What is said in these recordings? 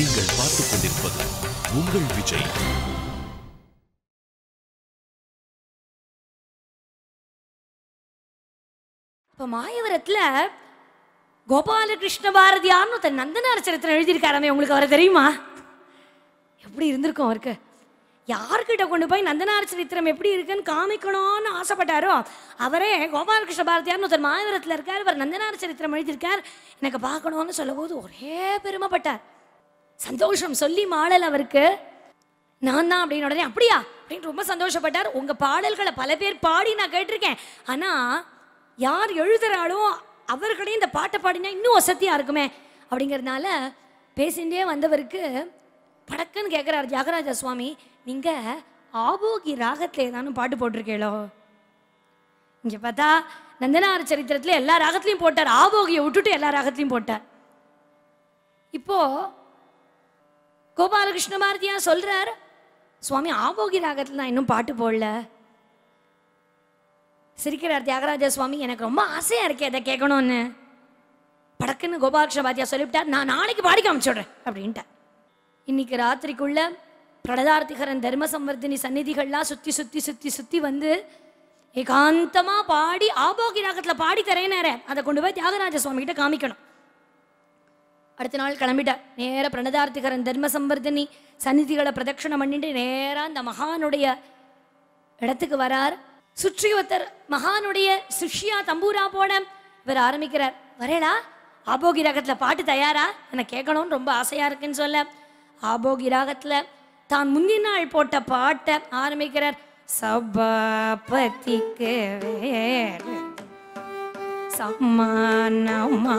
நீங்கள் பார்த்துக் கொண்டிருப்பது உங்கள் விஜய். இப்போ மாயவரத்தில் கோபாலகிருஷ்ண பாரதியார்னு தன் நந்தனார் சரித்திரம் எழுதியிருக்காராமே, உங்களுக்கு அவரை தெரியுமா? எப்படி இருந்திருக்கும் அவருக்கு? யார்கிட்ட கொண்டு போய் நந்தனார் சரித்திரம் எப்படி இருக்குன்னு காமிக்கணும்னு ஆசைப்பட்டாரோ அவரே கோபாலகிருஷ்ண பாரதியார்னு தன் மாயவரத்தில் இருக்கார். அவர் நந்தனார் சரித்திரம் எழுதியிருக்கார். எனக்கு பார்க்கணும்னு சொல்லும்போது ஒரே பெருமைப்பட்டார். சந்தோஷம் சொல்லி மாடல் அவருக்கு. நான் தான் அப்படின்னு உடனே அப்படியா அப்படின்னு ரொம்ப சந்தோஷப்பட்டார். உங்கள் பாடல்களை பல பேர் பாடி நான் கேட்டிருக்கேன். ஆனால் யார் எழுதுறாளோ அவர்களே இந்த பாட்டை பாடினா இன்னும் வசதியாக இருக்குமே அப்படிங்கிறதுனால பேசிகிட்டே வந்தவருக்கு படக்குன்னு கேட்குறாரு தியாகராஜ சுவாமி, நீங்கள் ஆபோகி ராகத்தில் ஏதானும் பாட்டு போட்டிருக்கீங்களோ? இங்கே பார்த்தா நந்தனார் சரித்திரத்தில் எல்லா ராகத்துலையும் போட்டார், ஆபோகியை விட்டுட்டு எல்லா ராகத்துலையும் போட்டார். இப்போது கோபாலகிருஷ்ண பாரதியா சொல்கிறார், சுவாமி ஆபோகி ராகத்தில் நான் இன்னும் பாட்டு போடல. சிரிக்கிறார் தியாகராஜ சுவாமி, எனக்கு ரொம்ப ஆசையாக இருக்கே அதை கேட்கணும்னு. படக்குன்னு கோபாலகிருஷ்ண பாரதியா சொல்லிவிட்டார், நான் நாளைக்கு பாடி காமிச்சுடுறேன் அப்படின்ட்டார். இன்னைக்கு ராத்திரிக்குள்ள பிரடதார்த்திகரன் தர்ம சம்வர்தினி சந்நிதிகள்லாம் சுற்றி சுற்றி சுற்றி சுற்றி வந்து ஏகாந்தமாக பாடி ஆபோகி ராகத்தில் பாடி தரேனாரே, அதை கொண்டு போய் தியாகராஜ சுவாமி கிட்ட காமிக்கணும். அடுத்த நாள் கிளம்பிட்டார். நேராக பிரணதார்த்திகரன் தர்ம சம்வர்தினி சந்நிதிகளை பிரதட்சணம் பண்ணிட்டு நேராக அந்த மகானுடைய இடத்துக்கு வரார். சுற்றி ஒருத்தர் மகானுடைய சிஷ்யா தம்பூரா போட இவர் ஆரம்பிக்கிறார். வரேடா, ஆபோகி ராகத்தில் பாட்டு தயாரா, எனக்கு கேட்கணும்னு ரொம்ப ஆசையாக இருக்குன்னு சொல்ல ஆபோகி ராகத்தில் தான் முந்தின நாள் போட்ட பாட்டை ஆரம்பிக்கிறார். சபாபதிக்கு வேறு சமானமாகுமா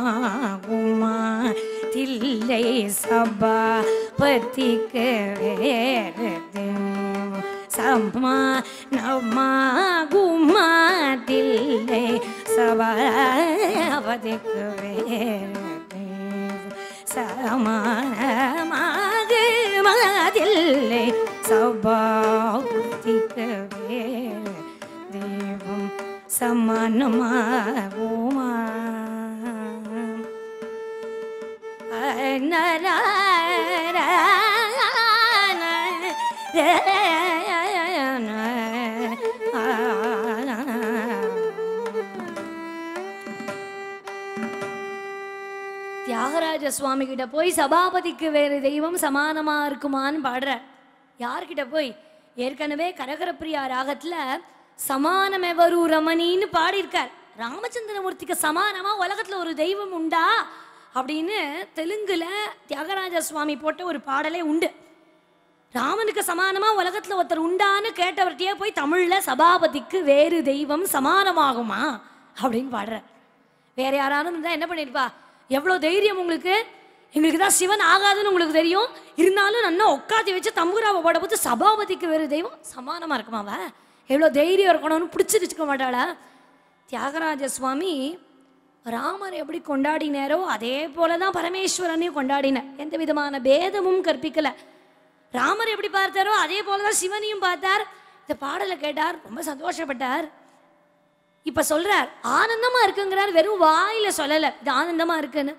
தில்லை, சபாபதிக்கு வேறு சமானமாகுமா தில்லை, சபாபதிக்கு வேறு சமானமாகுமாதில்லை, சபாபதிக்கு வேறு தெய்வம் சமானமாகுமா. தியாகராஜ சுவாமி கிட்ட போய் சபாபதிக்கு வேறு தெய்வம் சமானமா இருக்குமான்னு பாடுறார். யார்கிட்ட போய்? ஏற்கனவே கரகரப்பிரியா ராகத்துல சமானமெவரு ரமணின்னு பாடியிருக்கார். ராமச்சந்திரமூர்த்திக்கு சமானமா உலகத்துல ஒரு தெய்வம் உண்டா அப்படின்னு தெலுங்குல தியாகராஜ சுவாமி போட்ட ஒரு பாடலே உண்டு. ராமனுக்கு சமானமா உலகத்துல ஒருத்தர் உண்டான்னு கேட்டவர்கிட்டயே போய் தமிழ்ல சபாபதிக்கு வேறு தெய்வம் சமானமாகுமா அப்படின்னு பாடுறார். வேற யாராலும் இருந்தா என்ன பண்ணிருப்பா? எவ்வளோ தைரியம் உங்களுக்கு! எங்களுக்கு தான் சிவன் ஆகாதுன்னு உங்களுக்கு தெரியும், இருந்தாலும் நல்லா உட்காந்து வச்சு தம்பூராவை போட போது சபாபதிக்கு வேறு தெய்வம் சமானமாக இருக்குமாவ? எவ்வளோ தைரியம் இருக்கணும்னு பிடிச்சிருச்சுக்க மாட்டாளா? தியாகராஜ சுவாமி ராமர் எப்படி கொண்டாடினாரோ அதே போல தான் பரமேஸ்வரனையும் கொண்டாடினார். எந்த விதமான பேதமும் கற்பிக்கலை. ராமர் எப்படி பார்த்தாரோ அதே போல தான் சிவனையும் பார்த்தார். இந்த பாடலை கேட்டார், ரொம்ப சந்தோஷப்பட்டார். இப்போ சொல்கிறார் ஆனந்தமாக இருக்குங்கிறார். வெறும் வாயில் சொல்லலை, இது ஆனந்தமாக இருக்குன்னு,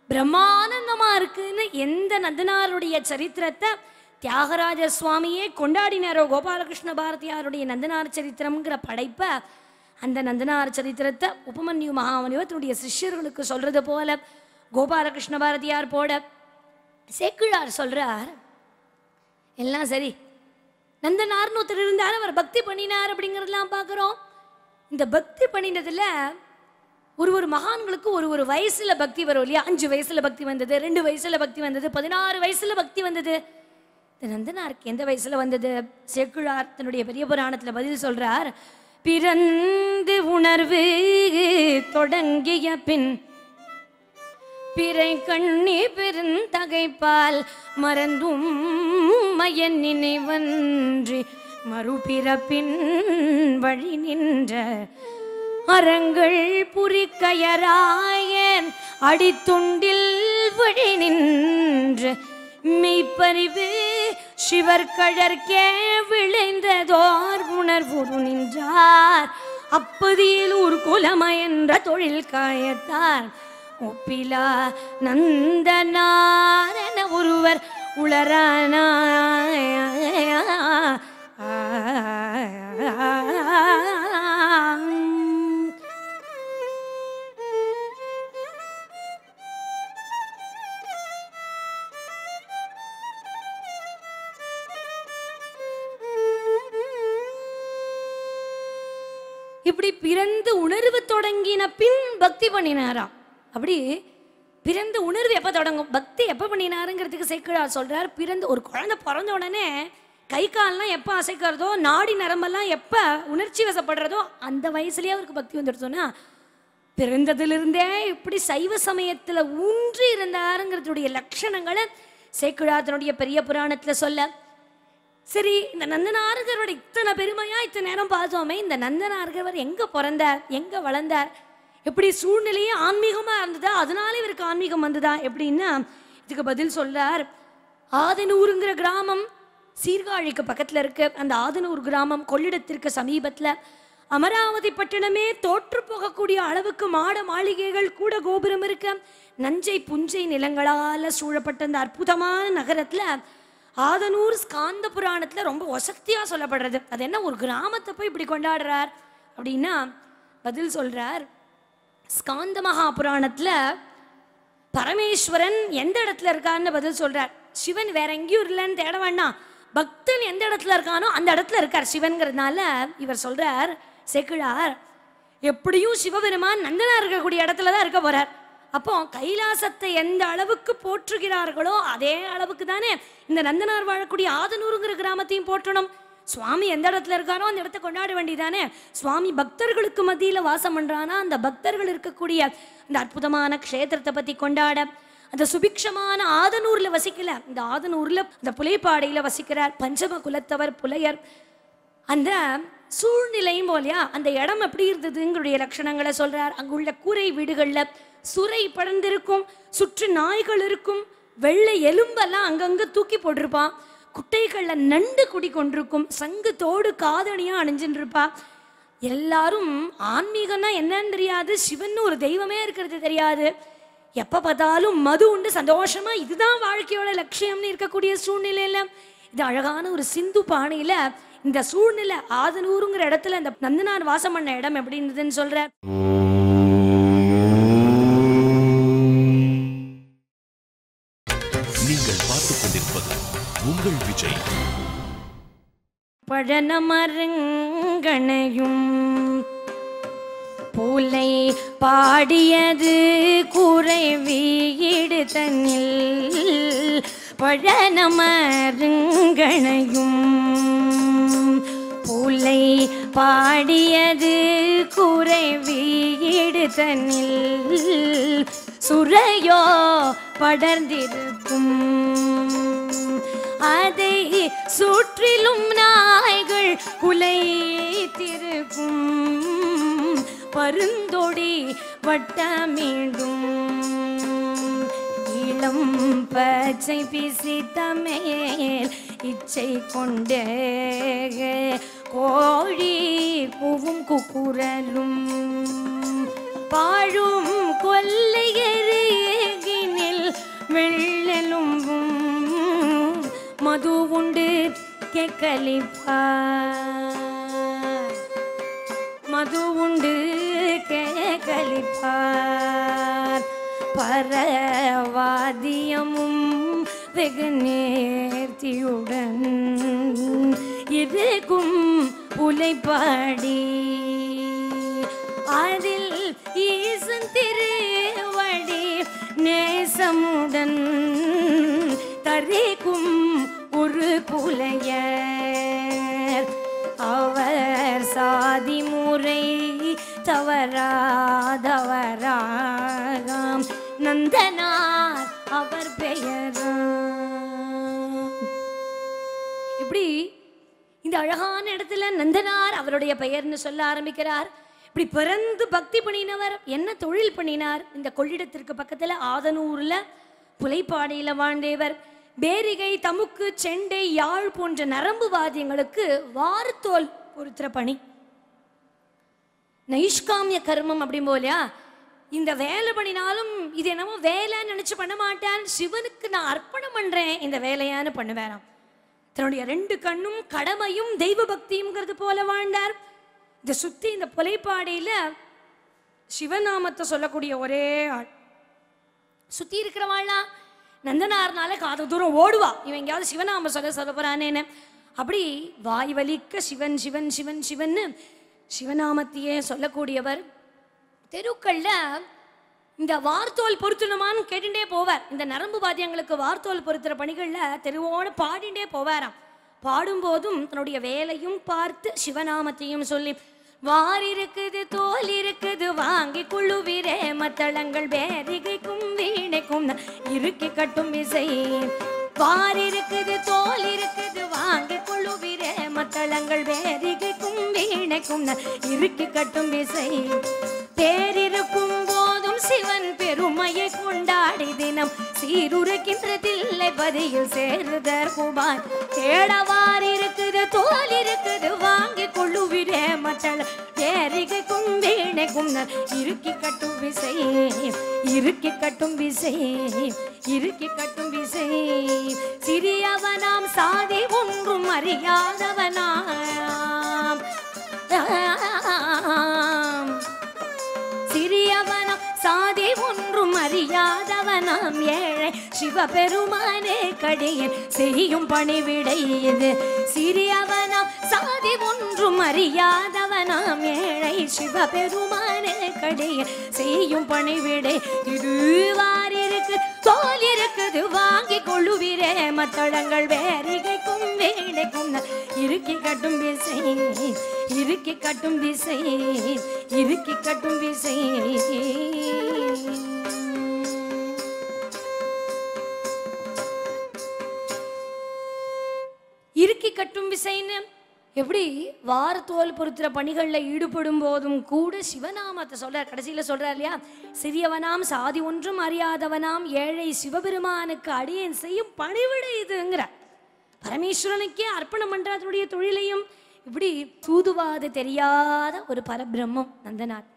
பிரம்மானந்தமாக இருக்குன்னு. எந்த நந்தனாருடைய சரித்திரத்தை தியாகராஜ சுவாமியே கொண்டாடினாரோ, கோபாலகிருஷ்ண பாரதியாருடைய நந்தனார் சரித்திரம்ங்கிற படைப்பை, அந்த நந்தனார் சரித்திரத்தை உபமன்யு மகாமனிவர் தன்னுடைய சிஷ்யர்களுக்கு சொல்கிறது போல கோபாலகிருஷ்ண பாரதியார் போட சேக்கிழார் சொல்கிறார். எல்லாம் சரி, நந்தனார்னு ஒருத்தர் இருந்தார், அவர் பக்தி பண்ணினார் அப்படிங்கிறதெல்லாம் பார்க்குறோம். இந்த பக்தி பண்ணினதில் ஒரு மகான்களுக்கு ஒரு வயசில் பக்தி வரும் இல்லையா? 5 வயசில் பக்தி வந்தது, 2 வயசில் பக்தி வந்தது, 16 வயசில் பக்தி வந்தது. இந்த நந்தனாருக்கு எந்த வயசில் வந்தது? சேக்கிழார் தன்னுடைய பெரிய புராணத்தில் பதில் சொல்கிறார். பிறந்து உணர்வு தொடங்கிய பின் பிறை கண்ணி பெருந்தகைப்பால் மறந்தும் மயன் நினைவன்றி மறுபிறப்பின் வழி நின்ற அரங்கள் புரிக்கயராயன் அடித்துண்டில் வழி நின்ற மெய்ப்பறிவு சிவர்கழற்கே விளைந்ததோர் உணர்வுரு நின்றார். அப்பதியில் ஒரு குலமயன்ற தொழில் காயத்தார் ஒப்பிலா நந்தனாரென ஒருவர் உளரானா இப்படி பிறந்து உணர்வு தொடங்கின பின் பக்தி பண்ணினாராம். அப்படி பிறந்த உணர்வு எப்போ தொடங்கும், பக்தி எப்போ பண்ணினாருங்கிறதுக்கு சேக்கிழார் சொல்றார். பிறந்து ஒரு குழந்தை பிறந்த உடனே கை கால்லாம் எப்போ அசைக்கிறதோ, நாடி நரம்பெல்லாம் எப்போ உணர்ச்சி வசப்படுறதோ அந்த வயசுலேயே அவருக்கு பக்தி வந்துடுச்சோன்னா, பிறந்ததிலிருந்தே இப்படி சைவ சமயத்தில் ஊன்றி இருந்தாருங்கிறதுடைய லட்சணங்களை சேக்கிழார் தன்னுடைய பெரிய புராணத்தில் சொல்ல. சரி, இந்த நந்தனார்கரோட இத்தனை பெருமையா இத்தனை நேரம் பார்த்தோமே, இந்த நந்தனார்கர் எங்க பிறந்தார், எங்க வளர்ந்தார், எப்படி சூழ்நிலையே ஆன்மீகமா இருந்ததா, அதனால இவருக்கு ஆன்மீகம் வந்ததா எப்படின்னா இதுக்கு பதில் சொல்றார். ஆதனூருங்கிற கிராமம் சீர்காழிக்கு பக்கத்துல இருக்கு. அந்த ஆதனூர் கிராமம் கொள்ளிடத்திற்கு சமீபத்துல. அமராவதி பட்டணமே தோற்று போகக்கூடிய அளவுக்கு மாட மாளிகைகள் கூட கோபுரம் இருக்கு. நஞ்சை புஞ்சை நிலங்களால சூழப்பட்ட அந்த அற்புதமான நகரத்துல ஆதனூர் ஸ்காந்த புராணத்துல ரொம்ப வசக்தியா சொல்லப்படுறது. அது என்ன, ஒரு கிராமத்தை போய் இப்படி கொண்டாடுறார் அப்படின்னா பதில் சொல்றார். ஸ்காந்த மகா புராணத்துல பரமேஸ்வரன் எந்த இடத்துல இருக்காருன்னு பதில் சொல்றார். சிவன் வேற எங்கேயும் இல்லைன்னு தேட வேண்டாம், பக்தன் எந்த இடத்துல இருக்கானோ அந்த இடத்துல இருக்கார் சிவன்கிறதுனால இவர் சொல்றார் சேக்கிழார், எப்படியும் சிவபெருமான் நந்தனார் இருக்கக்கூடிய இடத்துல தான் இருக்க போறார். அப்போ கைலாசத்தை எந்த அளவுக்கு போற்றுகிறார்களோ அதே அளவுக்கு தானே இந்த நந்தனார் வாழக்கூடிய ஆதனூருங்கிற கிராமத்தையும் போற்றணும். சுவாமி எந்த இடத்துல இருக்காரோ அந்த இடத்த கொண்டாட வேண்டியதானே. சுவாமி பக்தர்களுக்கு மத்தியில வாசம் பண்றானா, அந்த பக்தர்கள் இருக்கக்கூடிய அந்த அற்புதமான க்ஷேத்திரத்தை பத்தி கொண்டாட. அந்த சுபிக்ஷமான ஆதனூர்ல வசிக்கல, இந்த ஆதனூர்ல அந்த புலைப்பாடையில வசிக்கிறார் பஞ்சம குலத்தவர் புலையர். அந்த சூழ்நிலையும் போலையா அந்த இடம் எப்படி இருந்ததுங்களுடைய லட்சணங்களை சொல்றார். அங்குள்ள கூரை வீடுகள்ல சுரை படர்ந்திருக்கும், சுற்று நாய்கள் இருக்கும், வெள்ளை எலும்பெல்லாம் அங்கங்க தூக்கி போட்டிருப்பான், குட்டைகள்ல நண்டு குடி கொண்டிருக்கும், சங்கு தோடு காதணியா அணிஞ்சுட்டு இருப்பா. எல்லாரும் ஆன்மீகம்னா என்னன்னு தெரியாது, சிவன் ஒரு தெய்வமே இருக்கிறது தெரியாது, எப்ப பார்த்தாலும் மது உண்டு சந்தோஷமா இதுதான் வாழ்க்கையோட லட்சியம்னு இருக்கக்கூடிய சூழ்நிலையில இது அழகான ஒரு சிந்து பாணியில இந்த சூழ்நிலை ஆதனூருங்கிற இடத்துல இந்த நந்தனார் வாசம் பண்ண இடம் எப்படி இருந்ததுன்னு சொல்ற. நீங்கள் பார்த்துக் கொண்டிருப்பது உங்கள் விஜய். பழனமரங்கனையும் பூலை பாடியது கூரை வீடு தன்னில், பழனமரங்கனையும் பூலை பாடியது கூரை வீடு தன்னில், சுரையோ படர்ந்திருக்கும் அதை சுற்றிலும் நாய்கள் குலைத்திருக்கும், பருந்தொடி வட்டமிடும் இளம் பச்சை பிசித்தமேல் இச்சை கொண்டே கோழி பூவும் குக்குரலும் பாழும் கொல்லையருகினில் வெள்ளெலும்பும் மது உண்டு கேக்கலிப்பார், மது உண்டு கேக்கலிப்பார், பரவாதியமும் வெகு நேர்த்தியுடன் இருக்கும் புலைப்பாடி, அதில் ஈசன் திருவடி நேசமுடன் தரிக்கும் ஒரு புலையர், அவர் சாதி முறை தவறாதவராம் நந்தனார் அவர் பெயராம். இப்படி இந்த அழகான இடத்துல நந்தனார் அவருடைய பெயர்னு சொல்ல ஆரம்பிக்கிறார். இப்படி பிறந்து பக்தி பண்ணினவர் என்ன தொழில் பண்ணினார், இந்த கொள்ளிடத்திற்கு பக்கத்துல ஆதனூர்ல புலைப்பாடையில வாழ்ந்தவர். பேரிகை தமுக்கு செண்டை யாழ் போன்ற நரம்பு வாத்தியங்களுக்கு வார்த்தோல் பொருத்துற பணி, நைஷ்காமிய கர்மம் அப்படின் போலையா இந்த வேலை பண்ணினாலும் இது என்னமோ வேலைன்னு நினைச்சு பண்ண மாட்டேன், சிவனுக்கு நான் அர்ப்பணம் பண்றேன் இந்த வேலையான்னு பண்ணுவேறாம். தன்னுடைய 2 கண்ணும் கடமையும் தெய்வ பக்தியும்ங்கிறது போல வாழ்ந்தார். இதை சுத்தி இந்த புலைப்பாடையில சிவநாமத்தை சொல்லக்கூடிய ஒரே ஆள். சுத்தி இருக்கிறவாள்னா நந்தனார்னால காது தூரம் ஓடுவா, இவன் எங்கேயாவது சிவநாம சொல்ல போறானேன்னு. அப்படி வாய் வலிக்க சிவன் சிவன் சிவன் சிவன்னு சிவநாமத்தையே சொல்லக்கூடியவர். தெருக்கள்ல இந்த வார்த்தோல் பொருத்தணுமான்னு கேட்டுட்டே போவார். இந்த நரம்பு வாத்தியங்களுக்கு வார்த்தோல் பொருத்துற பணிகள்ல தெருவோட பாடிண்டே போவாராம். பாடும்போதும் தன்னுடைய வேலையும் பார்த்து சிவநாமத்தையும் சொல்லி, வார் இருக்குது தோல் இருக்குது வாங்கி குழுவிரே மத்தளங்கள் பேரிகைக்கும் வீணைக்கும் இறுக்கி கட்டும் இசை. வார் இருக்குது தோல் இருக்குது வாங்கி குழுவிரே மத்தளங்கள் பேரிகைக்கும் வீணைக்கும் இறுக்கி கட்டும் இசை. பேரிருக்கும் போதும் சிவன் பெருமையை கொண்டாடி தினம் சீருரைக்கின்றதில்லை பதியில் சேருதர் குபான். கேடவார் இருக்குது தோல் இருக்குது வாங்கி கொள்ளுவிரே மற்றல் பேரிகைக்கும் வீணைக்கும் இறுக்கி கட்டும் விசை. இறுக்கி கட்டும் விசை இறுக்கி கட்டும் விசை. சிறியவனாம் சாதி ஒன்றும் அறியாதவனாம், சிறியவனாம் சாதி ஒன்றும் அறியாதவனாம் ஏழை சிவபெருமானே கடியன் செய்யும் பணிவிடை இது. சிறியவனாம் சாதி ஒன்றும் அறியாதவனாம் ஏழை சிவபெருமானே கடியன் செய்யும் பணிவிடை இது. வார் இருக்கு தோல் இருக்குது வாங்கி கொள்ளுவிரே மத்தளங்கள் வேரிகைக்கும் வீணைக்கும் இறுக்கி கட்டும் விசை. இறுக்கி கட்டும் விசை இறுக்கி கட்டும் விசை. இறுக்கி கட்டும் விசைன்னு எப்படி வாரத்தோல் பொறுத்துற பணிகளில் ஈடுபடும் போதும் கூட சிவநாமத்தை சொல்றார். கடைசியில் சொல்றார் இல்லையா, சிறியவனாம் சாதி ஒன்றும் அறியாதவனாம் ஏழை சிவபெருமானுக்கு அடியேன் செய்யும் பணிவிடை இதுங்கிற பரமேஸ்வரனுக்கே அர்ப்பணம் பண்றதுடைய தொழிலையும் இப்படி தூதுவாது தெரியாத ஒரு பரபிரம்மம் நந்தனார்.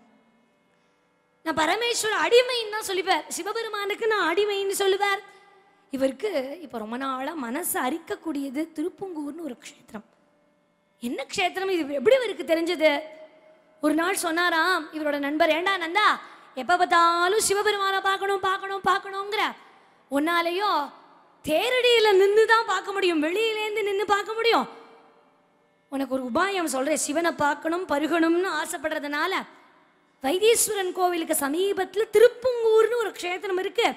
நான் பரமேஸ்வர அடிமைன்னு தான் சொல்லிப்பார், சிவபெருமானுக்கு நான் அடிமைன்னு சொல்லுவார். இவருக்கு இப்போ ரொம்ப நாளாக மனசை அரிக்கக்கூடியது திருப்புங்கூர்னு ஒரு க்ஷேத்திரம். என்ன க்ஷேத்திரம் இது எப்படி இவருக்கு தெரிஞ்சது? ஒரு நாள் சொன்னாராம் இவரோட நண்பர், ஏண்டா நந்தா எப்போ பார்த்தாலும் சிவபெருமானை பார்க்கணும் பார்க்கணும் பார்க்கணுங்கிற, ஒன்னாலேயோ தேரடியில் நின்று தான் பார்க்க முடியும், வெளியிலேருந்து நின்று பார்க்க முடியும். உனக்கு ஒரு உபாயம் சொல்கிறேன், சிவனை பார்க்கணும் பருகணும்னு ஆசைப்படுறதுனால வைத்தீஸ்வரன் கோவிலுக்கு சமீபத்தில் திருப்புங்கூர்னு ஒரு க்ஷேத்திரம் இருக்கு.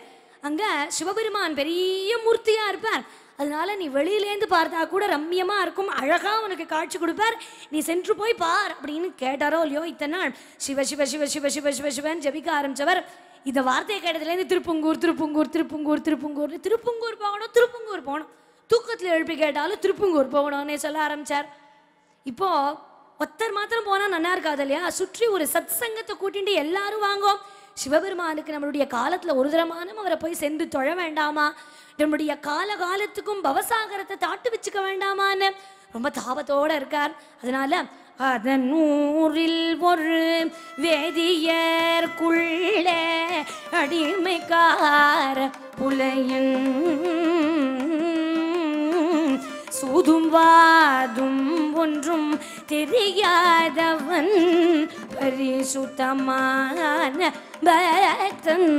அங்கே சிவபெருமான் பெரிய மூர்த்தியாக இருப்பார். அதனால நீ வெளியிலேருந்து பார்த்தா கூட ரம்மியமாக இருக்கும், அழகாக உனக்கு காட்சி கொடுப்பார், நீ சென்று போய் பார் அப்படின்னு கேட்டாரோ இல்லையோ. இத்தனை நாள் சிவ சிவ சிவ சிவ சிவ சிவ சிவன் ஜபிக்க ஆரம்பித்தவர் இந்த வார்த்தையை கேட்டதுலேருந்து திருப்புங்கூர் திருப்புங்கூர் திருப்புங்கூர் திருப்புங்கூர்னு திருப்புங்கூர் போகணும் திருப்புங்கூர் போகணும், தூக்கத்தில் எழுப்பி கேட்டாலும் திருப்புங்கூர் போகணும்னே சொல்ல ஆரம்பித்தார். இப்போது ஒருத்தர் மாத்திரம் போனால் நல்லா இருக்காது இல்லையா, சுற்றி ஒரு சத் சங்கத்தை கூட்டிட்டு எல்லாரும் வாங்கோம். சிவபெருமானுக்கு நம்மளுடைய காலத்தில் ஒரு தரமானம் அவரை போய் சென்று தொழ வேண்டாமா, நம்முடைய காலத்துக்கும் பவசாகரத்தை தாட்டு வச்சுக்க வேண்டாமான்னு ரொம்ப தாபத்தோடு இருக்கார். அதனால அதன் ஊரில் ஒரு வேதியர்க்குள்ளே அடிமைக்கார புலையன் சூதும் வாதும் ஒன்றும் தெரியாதவன் பரிசுத்தமான பக்தன்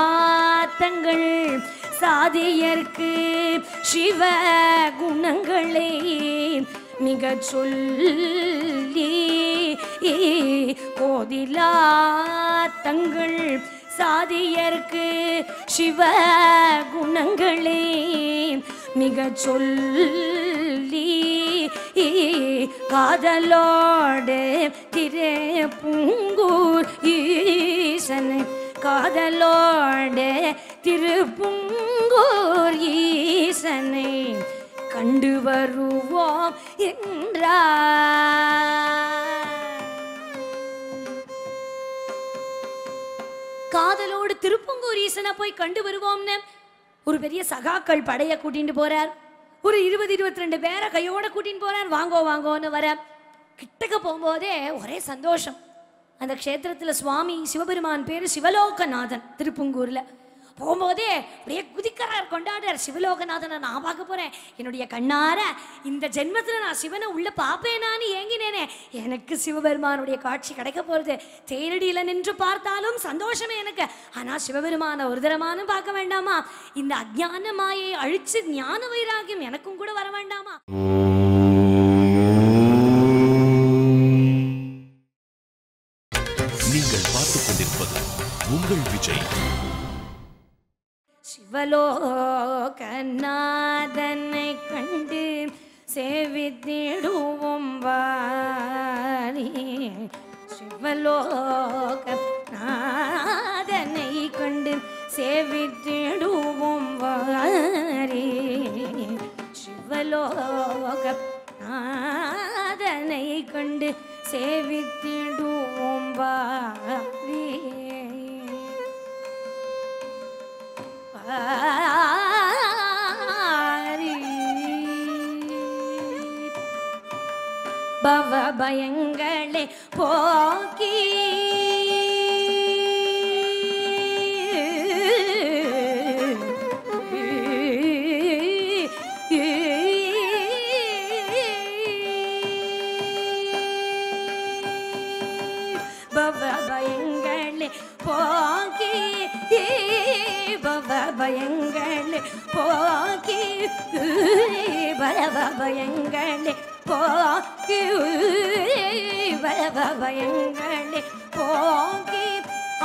ஓதிலாத்தங்கள் சாதியர்க்கு சிவ குணங்களை மிக சொல்லி ஓதிலாத்தங்கள் சாதியர்க்கு சிவ குணங்களே மிக சொல்லி காதலோடு திருப்புங்கூர் ஈசனை காதலோடு திருப்புங்கூர் ஈசனை கண்டு வருவோம் என்றார். காதலோடு திருப்புங்கூர் ஈசனை போய் கண்டு வருவோம்னு ஒரு பெரிய சகாக்கள் படைய கூட்டிட்டு போறார். ஒரு 20-22 பேரை கையோட கூட்டின்னு போறார். வாங்கோ வாங்கோன்னு வர கிட்டக்க போகும்போதே ஒரே சந்தோஷம். அந்த க்ஷேத்திரத்தில் சுவாமி சிவபெருமான் பேர் சிவலோகநாதன். திருப்புங்கூரில் போகும்போதே அப்படியே குதிக்கிறார், கொண்டாடுறார். சிவலோகநாதனை நான் பார்க்க போகிறேன், என்னுடைய கண்ணார இந்த ஜென்மத்தில் நான் சிவனை உள்ள பார்ப்பேனான்னு ஏங்கினேனே, எனக்கு சிவபெருமானுடைய காட்சி கிடைக்க போகிறது. தேரடியில் நின்று பார்த்தாலும் சந்தோஷமே எனக்கு. ஆனால் சிவபெருமான ஒரு தரமானும் பார்க்க வேண்டாமா? இந்த அஜ்ஞான மாயை அழிச்சு ஞான வைராகியம் எனக்கும் கூட வர வேண்டாமா? நீங்கள் பார்த்துக் கொண்டிருப்பது உங்கள் விஜய். சிவலோகநாதனை கண்டு சேவித்திடுவோம் வாரி. சிவலோகநாதனை கண்டு சேவித்திடுவோம் வாரி. சிவலோகநாதனை கண்டு சேவித்திடுவோம் வாரி. பவ பயங்களே போக்கி பவ பயங்களே போக்கி பயங்களே போக்கி பரவ பயங்களே போக்கி பரவ பயங்களே போக்கி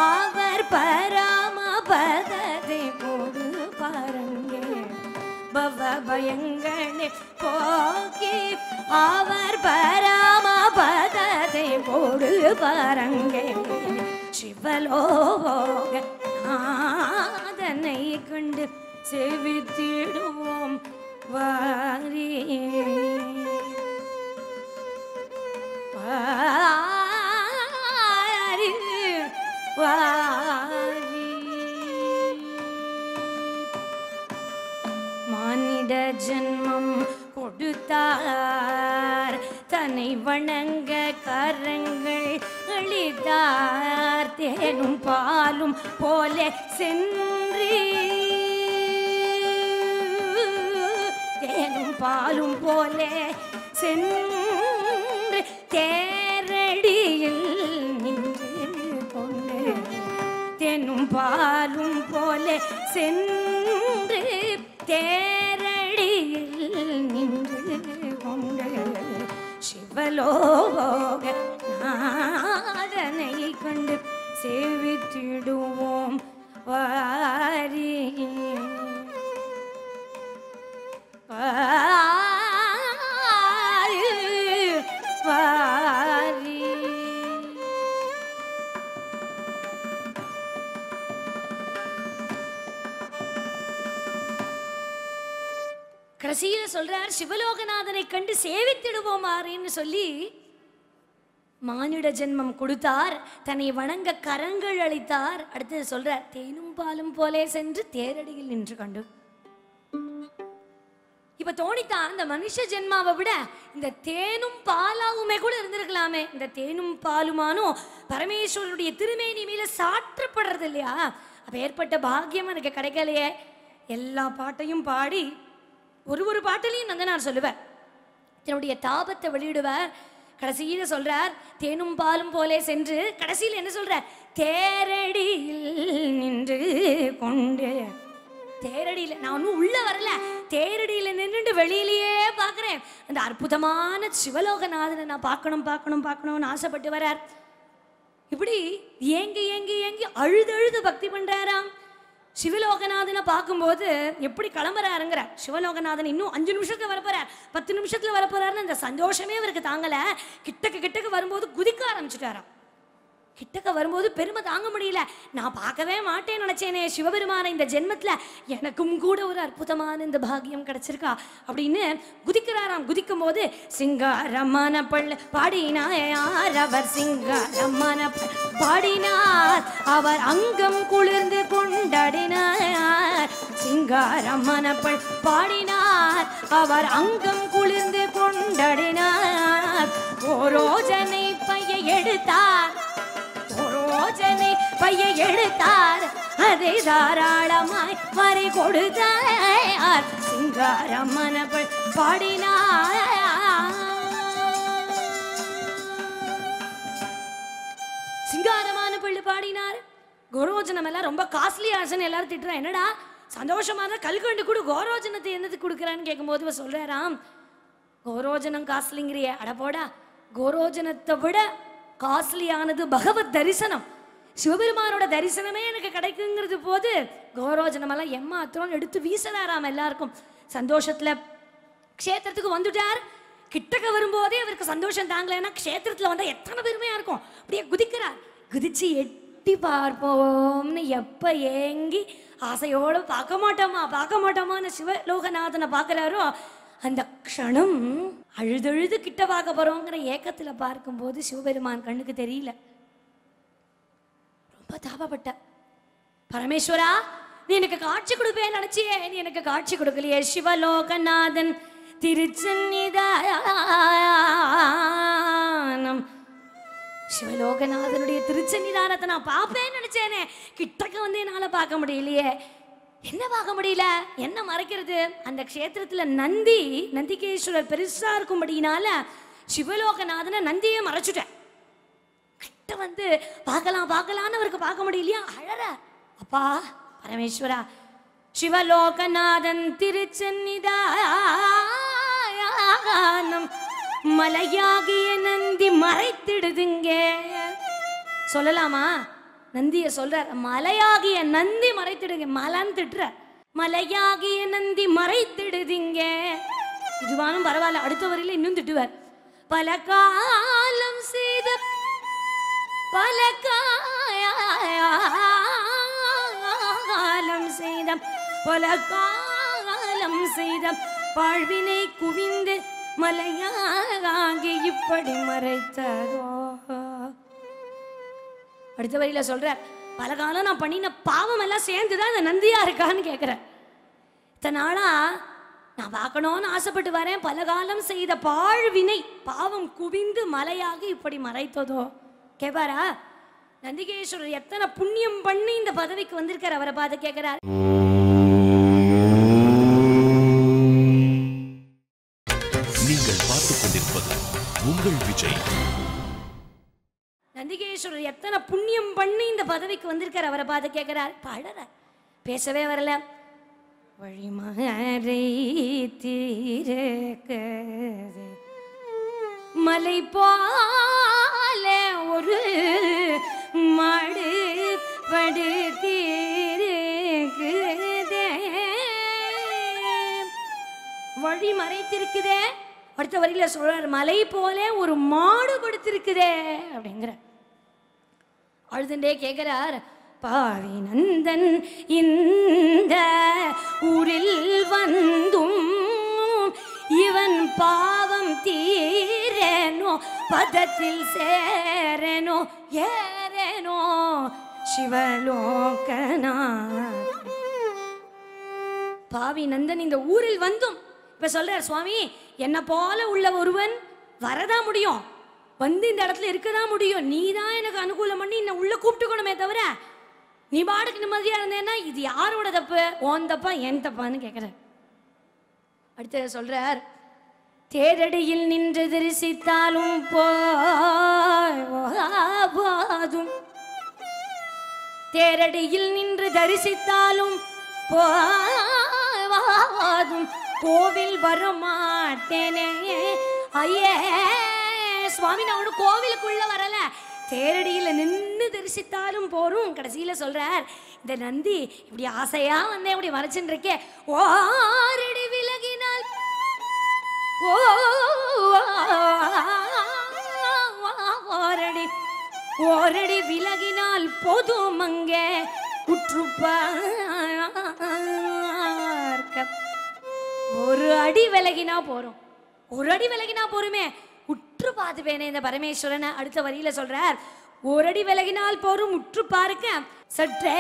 அவர் பரமபதத்தை கொடு பாருங்கே. பவ பயங்களே போக்கி அவர் பரமபதத்தை கொடு பாருங்கே. சிவலோக நாதனை கண்டு சேவித்திடுவோம் வாரி. வாரி வாரி. மானிட ஜன்மம் கொடுத்தார், தன்னை வணங்க கரங்கள் அளித்தார். தேனும் பாலும் போல சென்று, தேனும் பாலும் போல சென்று தேரடியில் நின்று கொண்டு, தேனும் பாலும் போல சென்று தேரடியில் நின்று கொண்டு சிவலோக நாதனை கண்டு சேவித்திடுவோம் வாரி. வாரி வாரி. கடைசியில் சொல்றார் சிவலோகநாதனை கண்டு சேவித்திடுவோம் வாரின்னு சொல்லி மானிட ஜென்மம் கொடுத்தார், தன்னை வணங்க கரங்கள் அளித்தார். அடுத்தது சொல்றார் தேனும் பாலும் போலே சென்று தேரடியில் நின்று கண்டு. இப்ப தோணித்தான் இந்த மனுஷ ஜென்மாவை விட இந்த தேனும் பாலாவுமே கூட இருந்திருக்கலாமே. இந்த தேனும் பாலுமானும் பரமேஸ்வரனுடைய திருமேனி மேல சாற்றப்படுறது இல்லையா? அப்ப ஏற்பட்ட பாக்கியம் எனக்கு கிடைக்கலையே. எல்லா பாட்டையும் பாடி ஒரு பாட்டிலையும் நந்தனார் சொல்லுவார், தன்னுடைய தாபத்தை வெளியிடுவார். கடைசியில சொல்றார் தேனும் பாலும் போலே சென்று, கடைசியில் என்ன சொல்றார்? தேரடியில் நின்று கொண்டு. தேரடியில் நான் ஒன்றும் உள்ள வரல, தேரடியில் நின்று வெளியிலேயே பார்க்குறேன். அந்த அற்புதமான சிவலோகநாதனை நான் பார்க்கணும்னு ஆசைப்பட்டு வரார். இப்படி ஏங்கி ஏங்கி ஏங்கி அழுது பக்தி பண்றாராம். சிவலோகநாதனை பார்க்கும்போது எப்படி கிளம்புறாருங்கிற, சிவலோகநாதன் இன்னும் 5 நிமிஷத்துல வரப்போறார், 10 நிமிஷத்துல வரப்போறாருன்னு அந்த சந்தோஷமே அவருக்கு தாங்கல. கிட்டக்க வரும்போது குதிக்க ஆரம்பிச்சுட்டாராம். கிட்டக்க வரும்போது பெருமை தாங்க முடியல. நான் பார்க்கவே மாட்டேன்னு நினைச்சேனே சிவபெருமான, இந்த ஜென்மத்துல எனக்கும் கூட ஒரு அற்புதமான இந்த பாக்கியம் கிடைச்சிருக்கா அப்படின்னு குதிக்கிறாராம். குதிக்கும் போது சிங்காரமான பள்ள பாடினார் அவர், சிங்காரமான பாடினார் அவர், அங்கம் குளிர்ந்து கொண்டாடினார். சிங்காரமான பாடினார் அவர், அங்கம் குளிர்ந்து கொண்டாடினார். கொண்டடினார் ஓரோஜனை பைய எடுத்தார் ஓரோஜனை பைய எடுத்தார் அதை தாராளமாய் வரை கொடுத்தார் சிங்காரம் மனப்பள் பாடினார் சிங்காரமான பள்ளி பாடினார் கோரோஜனம் எல்லாம் ரொம்ப காஸ்ட்லி ஆசன் எல்லாரும் திட்டுறா என்னடா சந்தோஷமா தான் கல்கண்டு கூட கோரோஜனத்தை என்னதுக்கு கொடுக்குறான்னு கேட்கும்போது சொல்றாராம் கோரோஜனம் காஸ்ட்லிங்கிறிய அடப்போடா கோரோஜனத்தை விட காஸ்ட்லியானது பகவத் தரிசனம் சிவபெருமானோட தரிசனமே எனக்கு கிடைக்குங்கிறது போது கோரோஜனம் எல்லாம் எம்மாத்திரம் எடுத்து வீசலாராம் எல்லாருக்கும் சந்தோஷத்துல க்ஷேத்திரத்துக்கு வந்துட்டார் கிட்டக்க வரும்போதே அவருக்கு சந்தோஷம் தாங்கலைன்னா க்ஷேத்திரத்துல வந்தா எத்தனை பெருமையா இருக்கும் அப்படியே குதிக்கிறார் குதிச்சு எட்டி பார்ப்போம்னு எப்ப ஏங்கி ஆசையோடு பார்க்க மாட்டோமான்னு சிவலோகநாதனை பார்க்கறாரோ அந்த க்ஷணம் அழுதழுது கிட்ட பார்க்க போறோங்கிற ஏக்கத்துல பார்க்கும்போது சிவபெருமான் கண்ணுக்கு தெரியல ரொம்ப தாபப்பட்ட பரமேஸ்வரா நீ எனக்கு காட்சி கொடுப்பேன்னு நினைச்சியே நீ எனக்கு காட்சி கொடுக்கலையே சிவலோகநாதன் திருச்சன்னிதானம் சிவலோகநாதனுடைய திருச்சன்னிதானத்தை நான் பார்ப்பேன்னு நினைச்சேனே கிட்டக்க வந்து என்னால பார்க்க முடியலையே என்ன பார்க்க முடியல என்ன மறைக்கிறது அந்த க்ஷேத்திரத்துல நந்திகேஸ்வரர் பெருசா இருக்கும்படினால சிவலோகநாதனை நந்தியை மறைச்சுட்டேன் கிட்ட வந்து பார்க்கலான்னு அவருக்கு பார்க்க முடியலையா அழற அப்பா பரமேஸ்வரா சிவலோகநாதன் திருச்சன்னிதானம் மலையாகிய நந்தி மறைத்திடுதுங்க சொல்லலாமா நந்திய சொல்றார் மலையாகிய நந்தி மறைத்திடுங்க மலன்னு திட்டுற மலையாகிய நந்தி மறைத்திடுதுங்க இதுவானும் பரவாயில்ல அடுத்த வரையில இன்னும் திட்டுவார் பல காலம் செய்த பல காலம் செய்த பல காலம் செய்த வாழ்வினை குவிந்து மலையாகி இப்படி மறைத்ததோ அடுத்த வரியில சொல்ற பல காலம் நான் பண்ணின பாவம் எல்லாம் சேர்ந்துதான் இந்த நந்தியா இருக்கான்னு கேட்கிறேன் இத்தனை நாளா நான் பார்க்கணும்னு ஆசைப்பட்டு வரேன் பல காலம் செய்த பாழ்வினை பாவம் குவிந்து மலையாகி இப்படி மறைத்ததோ கேப்பாரா நந்திகேஸ்வரர் எத்தனை புண்ணியம் பண்ணி இந்த பதவிக்கு வந்திருக்கார் அவரை பார்த்து கேட்கிறார் நீங்கள் பார்த்துக் கொண்டிருப்பது உங்கள் விஜய் நந்திகேஸ்வரர் எத்தனை புண்ணியம் பண்ணி இந்த பதவிக்கு வந்திருக்கார் அவரை பார்த்து கேட்கிறார் பாடற பேசவே வரல வழிமறை தீரக்க மலை போல ஒரு மாடு படுத்திருக்குதே வழி மறைத்திருக்குதே அடுத்த வரியில சொல்றார் மலை போல ஒரு மாடு படுத்திருக்குதே அப்படிங்கிற அழுதுண்டே கேட்கிறார் பாவி நந்தன் இந்த ஊரில் வந்தும் இவன் பாவம் தீரேனோ பதத்தில் சேரேனோ ஏறேனோ சிவலோகனா பாவி நந்தன் இந்த ஊரில் வந்தும் இப்ப சொல்றார் சுவாமி என்ன போல உள்ள ஒருவன் வரதான் முடியும் வந்து இந்த இடத்துல இருக்கதான் முடியும் நீ தான் எனக்கு அனுகூலம் பண்ணி என்ன உள்ள கூப்பிட்டுக்கணுமே தவிர நீ பாடுக்கு நிம்மதியா இருந்தேன்னா இது யாரோட தப்பு ஓன் தப்பா என் தப்பான்னு கேட்கிற அடுத்த சொல்றார் தேரடியில் நின்று தரிசித்தாலும் போதும் தேரடியில் நின்று தரிசித்தாலும் போதும் கோவில் வரமாட்டேனே ஐயே சுவாமி நான் ஒண்ணு கோவிலுக்குள்ள வரல தேரடியில நின்று தரிசித்தாலும் போரும் கடைசியில சொல்றார் இந்த நந்தி இப்படி ஆசையா வந்தேன் இப்படி மறைச்சுட்டு இருக்கே ஓரடி விலகினால் ஓரடி விலகினால் போதும் அங்கே உற்று பார்க்க ஒரு அடி விலகினா போறோம் ஒரு அடி விலகினா போருமே உற்று பார்த்துவேனே இந்த பரமேஸ்வரனை அடுத்த வரியில சொல்றார் ஒரு அடி விலகினால் போரும் உற்று பார்க்க சற்றே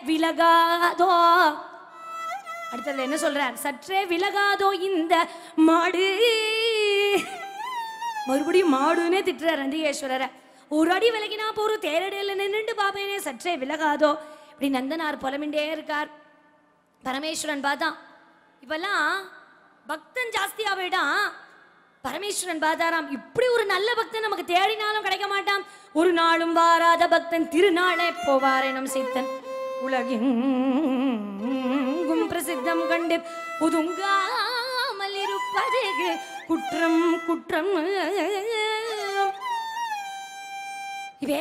விலகாதோ அடுத்ததுல என்ன சொல்றார் சற்றே விலகாதோ இந்த மாடு மறுபடியும் மாடுன்னே திட்டுறார் நந்திகேஸ்வரரை. ஒரு அடி விலகினா போறோம், தேரடியில் நின்றுட்டு பாப்பேனே, சற்றே விலகாதோ. இப்படி நந்தனார் புலமிண்டே இருக்கார். பரமேஸ்வரன் பார்த்தான், இப்பெல்லாம் பக்தன் ஜாஸ்தியா போயிட்டான். பரமேஸ்வரன் பார்த்தாராம், இப்படி ஒரு நல்ல பக்தன் நமக்கு தேடினாலும் கிடைக்க மாட்டான். ஒரு நாளும் வாராத பக்தன் திருநாளே போவார் எனும் சித்தன் உலகெங்கும் பிரசித்தம் கண்டு ஒதுங்காமல் இருப்பது குற்றம் குற்றம்.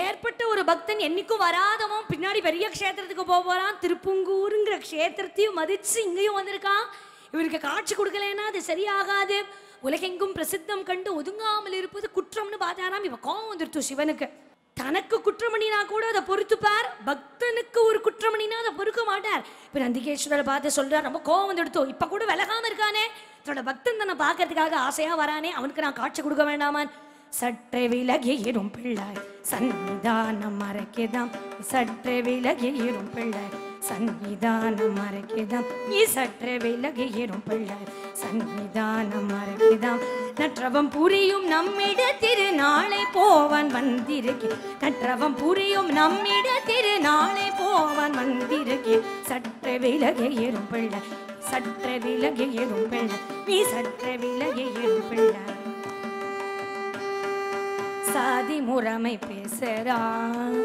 ஏற்பட்ட ஒரு பக்தன் என்னைக்கும் வராதவன் பின்னாடி பெரிய க்ஷேத்திரத்துக்கு போறான். திருப்புங்கூருங்கிற க்ஷேத்திரத்தையும் மதிச்சு இங்கேயும் வந்திருக்கான். இவருக்கு காட்சி கொடுக்கலன்னா அது சரியாகாது. உலகெங்கும் பிரசித்தம் கண்டு ஒதுங்காமல் இருப்பது குற்றம்னு பார்த்தாராம். இவ கோவம் வந்துருத்து சிவனுக்கு. தனக்கு குற்றமணினா கூட அதை பொறுத்துப்பார், பக்தனுக்கு ஒரு குற்றமணினா அதை பொறுக்க மாட்டார். இப்ப நந்திகேஸ்வரரை பார்த்து சொல்றார், ரொம்ப கோவம் வந்துடுத்தோ, இப்ப கூட விலகாம இருக்கானே, தன்னோட பக்தன் தன்னை பார்க்கறதுக்காக ஆசையா வரானே, அவனுக்கு நான் காட்சி கொடுக்க வேண்டாமான். சற்றே விலகியிரும் பிள்ளாய் சன்னிதானம் மறைக்கதாம், சற்றே விலகியிரும் பிள்ளாய் சன்னிதானம் மறைக்கதாம், நீ சற்றே விலகியிரும் பிள்ளாய் சன்னிதானம் மறைக்கதாம். நற்றவம் புரியும் நம்மிட திருநாளை போவான் வந்திருக்கே, நற்றவம் புரியும் நம்மிட திருநாளை போவான் வந்திருக்கே, சற்றே விலகியிரும் பிள்ளாய் சற்றே விலகியிரும் பிள்ளாய் நீ சற்றே விலகியிரும் பிள்ளாய். சாதி முறைமை பேசுறான்,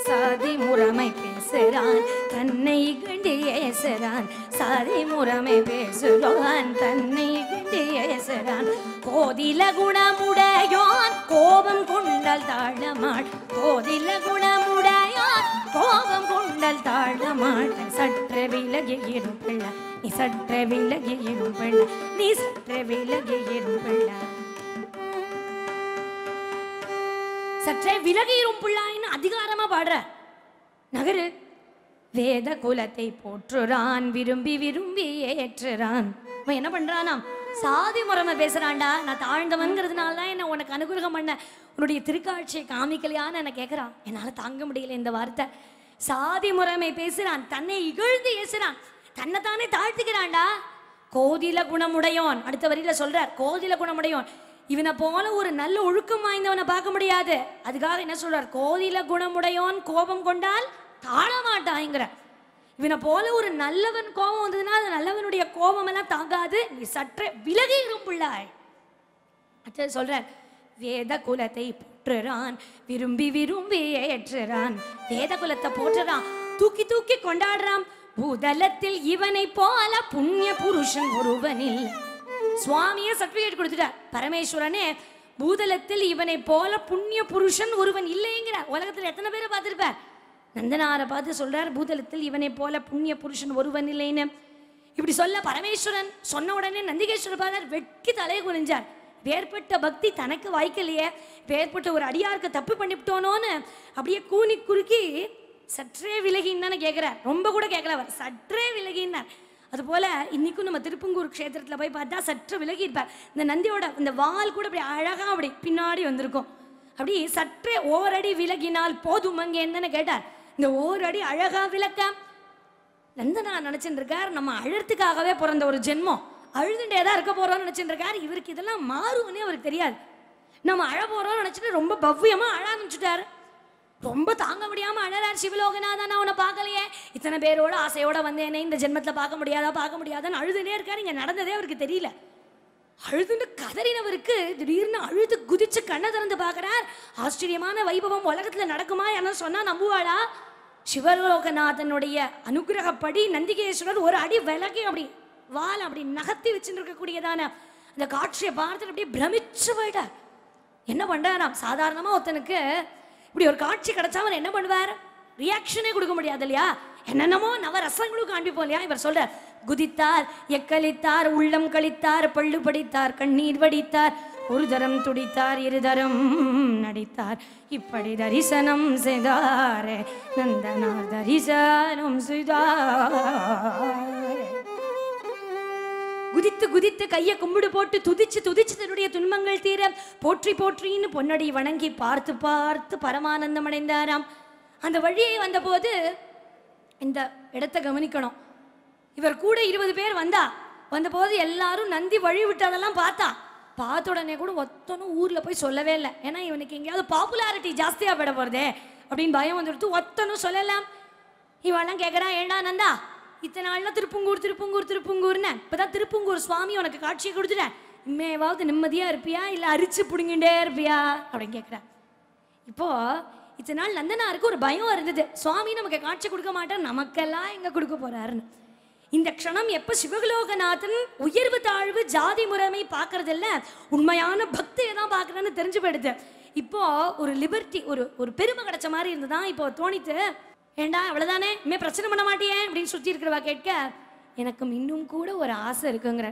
சாதி முறைமை பேசுறான், தன்னை கண்டு ஏசுறான். சாதி முறைமை பேசுறான், தன்னை கண்டு ஏசுறான். கோதில குணமுடையான் கோபம் கொண்டல் தாழமாள், கோதில குணமுடையான் கோபம் கொண்டல் தாழமாள். சற்று விலகி இருப்பிள்ள நீ சற்று விலகி இருப்பிள்ள நீ சற்று விலகி இருப்பிள்ள. சற்றே விலகிரும் பிள்ளாயின்னு அதிகாரமா பாடுற நகரு. வேத குலத்தை போற்றுறான், விரும்பி விரும்பி ஏற்றுறான். அவன் என்ன பண்றானாம், சாதி முறைமை பேசுறான்டா. நான் தாழ்ந்தவன்கிறதுனால தான் என்ன உனக்கு அனுகிரகம் பண்ண, உன்னுடைய திருக்காட்சியை காமிக்கலையான்னு என்ன கேட்கிறான். என்னால தாங்க முடியல இந்த வார்த்தை. சாதி முறைமை பேசுறான், தன்னை இகழ்ந்து ஏசுறான், தன்னை தானே தாழ்த்துக்கிறான்டா. கோதில குணமுடையோன், அடுத்த வரியில சொல்றார், கோதில குணமுடையோன். இவனை போல ஒரு நல்ல ஒழுக்கம் வாய்ந்தவனை பார்க்க முடியாது. அதுக்காக என்ன சொல்றார், கோதில குணமுடையோன் கோபம் கொண்டால் தாழ மாட்டாங்கிற. இவனை போல ஒரு நல்லவன் கோபம் வந்ததுன்னா அது நல்லவனுடைய கோபம் எல்லாம் தாங்காது, நீ சற்றே விலகி இரும்பிள்ளாய். அடுத்து சொல்றார், வேத குலத்தை போற்றுறான், விரும்பி விரும்பி ஏற்றுறான். வேத குலத்தை போற்றுறான், தூக்கி தூக்கி கொண்டாடுறான். பூதலத்தில் இவனை போல புண்ணிய புருஷன் ஒருவனில். சுவாமியே சர்டிபிகேட் கொடுத்துட்டார் பரமேஸ்வரனே, பூதலத்தில் இவனை போல புண்ணிய புருஷன் ஒருவன் இல்லைங்கிறார். உலகத்தில் எத்தனை பேரை பார்த்திருப்பார். நந்தனாரை பார்த்து சொல்றார், பூதலத்தில் இவனை போல புண்ணிய புருஷன் ஒருவன் இல்லைன்னு. இப்படி சொல்ல பரமேஸ்வரன் சொன்ன உடனே நந்திகேஸ்வரர் பார்த்தார், வெட்கி தலையை குனிஞ்சார். வேறுபட்ட பக்தி தனக்கு வாய்க்கலையே, வேறுபட்ட ஒரு அடியாருக்கு தப்பு பண்ணிவிட்டோனோன்னு அப்படியே கூனி குறுக்கி சற்றே விலகின்னு கேட்கிறார். ரொம்ப கூட கேட்கல, அவர் சற்றே விலகினார். அதுபோல இன்னைக்கும் நம்ம திருப்பங்கூர் க்ஷேத்திரத்தில் போய் பார்த்தா சற்று விலகி இருப்பார். இந்த நந்தியோட இந்த வால் கூட அப்படி அழகா அப்படி பின்னாடி வந்திருக்கும். அப்படி சற்றே ஓரடி விலகினால் போதும் அங்கே என்னன்னு கேட்டார். இந்த ஓரடி அழகா விளக்க நந்தனா நினைச்சுட்டு இருக்கார், நம்ம அழறதுக்காகவே பிறந்த ஒரு ஜென்மம், அழுதுண்டேதான் இருக்க போறோம்னு நினைச்சுட்டு இருக்காரு. இவருக்கு இதெல்லாம் மாறும்னே அவருக்கு தெரியாது. நம்ம அழ போறோம்னு நினைச்சிட்டு ரொம்ப பவ்யமா அழ ஆரம்பிச்சுட்டாரு. ரொம்ப தாங்க முடியாம அழறார். சிவலோகநாதன் அவனை பார்க்கலையே, இத்தனை பேரோட ஆசையோட வந்தேனே, இந்த ஜென்மத்துல பார்க்க முடியாதான்னு அழுதுனே இருக்காரு. இங்க நடந்ததே அவருக்கு தெரியல. அழுதுன்னு கதறினவருக்கு திடீர்னு அழுது குதிச்சு கண்ணை திறந்து பார்க்கிறார். ஆச்சரியமான வைபவம் உலகத்துல நடக்குமா என்ன சொன்னா நம்புவாளா? சிவலோகநாதனுடைய அனுகிரகப்படி நந்திகேஸ்வரர் ஒரு அடி விலகி அப்படி வால் அப்படி நகர்த்தி வச்சுட்டு இருக்கக்கூடியதான அந்த காட்சியை பார்த்துட்டு அப்படியே பிரமிச்சு போயிட்டார். என்ன பண்றாராம், சாதாரணமா ஒருத்தனுக்கு இப்படி ஒரு காட்சி கிடைச்சா அவர் என்ன பண்ணுவார், ரியாக்ஷனே கொடுக்க முடியாது இல்லையா, என்னென்னமோ நவரசங்களும் காண்பிப்போம் இல்லையா. இவர் சொல்ற, குதித்தார், எக்களித்தார், உள்ளம் கழித்தார், பள்ளு படித்தார், கண்ணீர் வடித்தார், ஒரு தரம் துடித்தார், இருதரம் நடித்தார், இப்படி தரிசனம் செய்தாரே நந்தனார் தரிசனம் செய்தார். குதித்து குதித்து கையை கும்பிடு போட்டு துதிச்சு துதிச்சு தன்னுடைய துன்பங்கள் தீர போற்றி போற்றின்னு பொன்னடி வணங்கி பார்த்து பார்த்து பரமானந்தம் அடைந்தாராம். அந்த வழியை வந்தபோது இந்த இடத்தை கவனிக்கணும். இவர் கூட 20 பேர் வந்தபோது எல்லாரும் நந்தி வழி விட்டதெல்லாம் பார்த்தா. பார்த்த உடனே கூட ஒத்தனும் ஊர்ல போய் சொல்லவே இல்லை. ஏன்னா இவனுக்கு எங்கேயாவது பாப்புலாரிட்டி ஜாஸ்தியா பட போறதே அப்படின்னு பயம் வந்துடுத்து. ஒத்தனும் சொல்லலாம். இவெல்லாம் கேட்கறான், ஏண்டா நந்தா இத்தனை நாள்லாம் திருப்பங்கூர் திருப்பங்கூர் திருப்பங்கூர்னு, இப்பதான் திருப்பங்கூர் சுவாமி உனக்கு காட்சியை கொடுத்துட்டேன், இம்மையாவது நிம்மதியா இருப்பியா இல்ல அரிச்சு புடுங்கிட்டே இருப்பியா அப்படின்னு கேட்கிறேன். இப்போ இத்தனை நாள் நந்தனாருக்கு ஒரு பயம் இருந்தது, சுவாமி நமக்கு காட்சி கொடுக்க மாட்டார், நமக்கெல்லாம் எங்க கொடுக்க போறாருன்னு. இந்த க்ஷணம் எப்ப சிவலோகநாதன் உயர்வு தாழ்வு ஜாதி முறைமை பார்க்கறது இல்ல, உண்மையான பக்தியை தான் பார்க்கறேன்னு தெரிஞ்சு போயிடுது. இப்போ ஒரு லிபர்ட்டி, ஒரு பெருமை கிடைச்ச மாதிரி இருந்துதான் இப்போ தோணித்து. ஏண்டா அவ்வளவுதானே, இனிமே பிரச்சனை பண்ண மாட்டியே அப்படின்னு சுத்தி இருக்கிறவா கேட்க, எனக்கும் இன்னும் கூட ஒரு ஆசை இருக்குங்கிற.